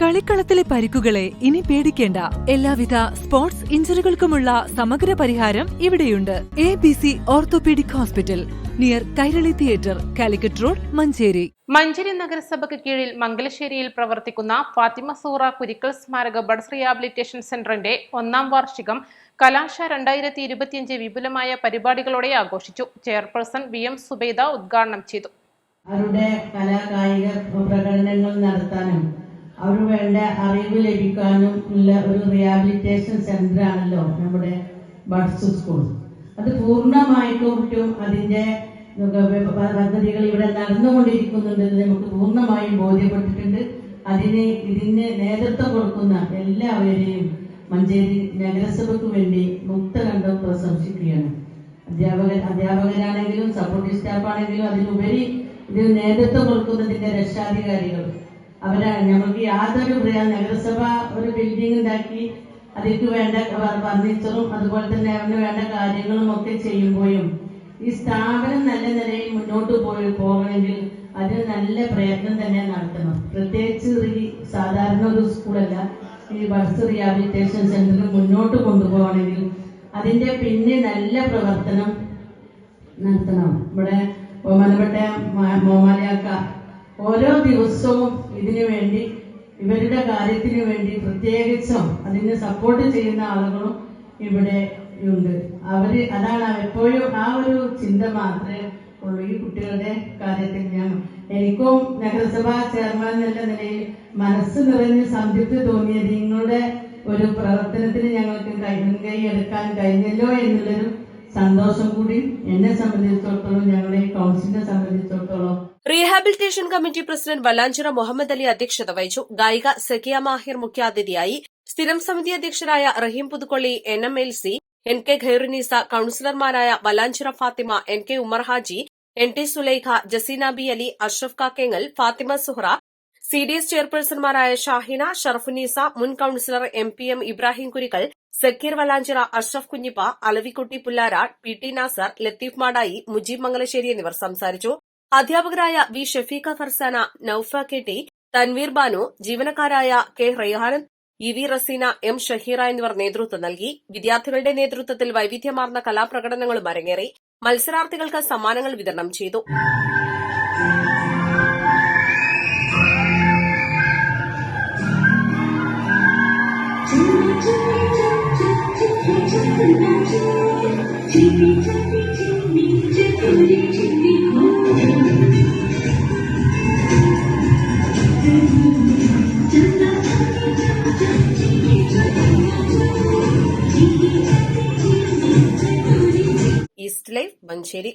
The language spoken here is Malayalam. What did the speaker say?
കളിക്കളത്തിലെ പരിക്കുകളെ ഇനി പേടിക്കേണ്ട. എല്ലാവിധ സ്പോർട്സ് ഇഞ്ചുറികൾക്കുമുള്ള സമഗ്ര പരിഹാരം ഇവിടെയുണ്ട്. ABC orthopaedic hospital, near Kairali theatre, Calicut road, Manjeri. Manjeri നഗരസഭയ്ക്ക് കീഴിൽ മംഗലശ്ശേരിയിൽ പ്രവർത്തിക്കുന്ന ഫാത്തിമ സൂറ കുരിക്കൽ സ്മാരക ബഡ്സ് റിഹാബിലിറ്റേഷൻ സെന്ററിന്റെ 1ാം വാർഷികം കലാശ 2025 വിപുലമായ പരിപാടികളോടെ ആഘോഷിച്ചു. ചെയർപേഴ്സൺ VM സുബൈദ ഉദ്ഘാടനം ചെയ്തു. അവരുടെ കലാകായിക പ്രകടനങ്ങൾ നടത്താനും അവർ വേണ്ട അറിവ് ലഭിക്കാനും ഉള്ള ഒരു റിഹാബിലിറ്റേഷൻ സെന്റർ ആണല്ലോ നമ്മുടെ ബഡ്സ് സ്കൂൾ. അത് പൂർണ്ണമായിട്ടും അതിന്റെ പദ്ധതികൾ ഇവിടെ നടന്നുകൊണ്ടിരിക്കുന്നുണ്ടെന്ന് നമുക്ക് പൂർണ്ണമായും ബോധ്യപ്പെട്ടിട്ടുണ്ട്. ഇതിന് നേതൃത്വം കൊടുക്കുന്ന എല്ലാവരെയും മഞ്ചേരി നഗരസഭയ്ക്ക് വേണ്ടി മുക്തകണ്ഠം പ്രശംസിക്കുകയാണ്. അധ്യാപകരാണെങ്കിലും സപ്പോർട്ടിംഗ് സ്റ്റാഫ് ആണെങ്കിലും അതിലുപരി ഇതിന് നേതൃത്വം കൊടുക്കുന്നതിന്റെ രക്ഷാധികാരികൾ അവരാണ്. നമുക്ക് യാതൊരു നഗരസഭ ഒരു ബിൽഡിംഗ് ഉണ്ടാക്കി അതിലേക്ക് വേണ്ട ഫർണിച്ചറും അതുപോലെ തന്നെ അതിന് വേണ്ട കാര്യങ്ങളും ഒക്കെ ചെയ്യുമ്പോഴും ഈ സ്ഥാപനം നല്ല നിലയിൽ മുന്നോട്ട് പോകണമെങ്കിൽ അതിന് നല്ല പ്രയത്നം തന്നെ നടത്തണം. പ്രത്യേകിച്ച് ഈ സാധാരണ ഒരു സ്കൂളല്ല, ഈ ബഡ്സ് റിഹാബിലിറ്റേഷൻ സെന്റർ മുന്നോട്ട് കൊണ്ടുപോകണമെങ്കിൽ അതിന്റെ പിന്നെ നല്ല പ്രവർത്തനം നടത്തണം. ഇവിടെ ബഹുമാനപ്പെട്ട മോമാലിയാക്ക ഓരോ ദിവസവും ഇതിനു വേണ്ടി ഇവരുടെ കാര്യത്തിന് വേണ്ടി പ്രത്യേകിച്ചും അതിന് സപ്പോർട്ട് ചെയ്യുന്ന ആളുകളും ഇവിടെ ഉണ്ട്. അതാണ് എപ്പോഴും ആ ഒരു ചിന്ത മാത്രമേ ഉള്ളൂ ഈ കുട്ടികളുടെ കാര്യത്തിൽ. എനിക്കും നഗരസഭാ ചെയർമാൻ എന്ന നിലയിൽ മനസ്സ് നിറഞ്ഞ് സംതൃപ്തി തോന്നിയത് നിങ്ങളുടെ ഒരു പ്രവർത്തനത്തിന് ഞങ്ങൾക്ക് മുൻകൈ എടുക്കാൻ കഴിഞ്ഞല്ലോ എന്നുള്ളൊരു സന്തോഷം കൂടി എന്നെ സംബന്ധിച്ചിടത്തോളം ഞങ്ങളുടെ ഈ കൌൺസിലിനെ സംബന്ധിച്ചിടത്തോളം. Rehabilitation committee president Valanchery Muhammad Ali അധ്യക്ഷത വഹിച്ചു. ഗായിക സക്കിയ മാഹിർ മുഖ്യാതിഥിയായി. സ്ഥിരം സമിതി അധ്യക്ഷരായ റഹീം പുതുക്കൊള്ളി, NMLC, NK ഖൈറുനീസ, കൌൺസിലർമാരായ Valanchery Fathima, NK Umar Haji, NT Sulaikha, Jaseena B Ali, Ashraf Kakkengal, Fathima Suhra, CDS ചെയർപേഴ്സൺമാരായ ഷാഹിന, ഷറഫുനീസ, മുൻ councillor MPM Ibrahim Kurikkal, Sakkir Valanchery, Ashraf Kunhippa, Alavikutty Pullarad, PT Nasar, Latheef Madayi, Mujeeb Mangalassery എന്നിവർ സംസാരിച്ചു. അധ്യാപകരായ V Shafeekha Farsana, Noufa KT, Tanveer Banu, ജീവനക്കാരായ K Rayhan, EV Razeena, M Shahira എന്നിവർ നേതൃത്വം നൽകി. വിദ്യാർത്ഥികളുടെ നേതൃത്വത്തിൽ വൈവിധ്യമാർന്ന കലാപ്രകടനങ്ങളും അരങ്ങേറി. മത്സരാർത്ഥികൾക്ക് സമ്മാനങ്ങൾ വിതരണം ചെയ്തു. East live, Manjeri.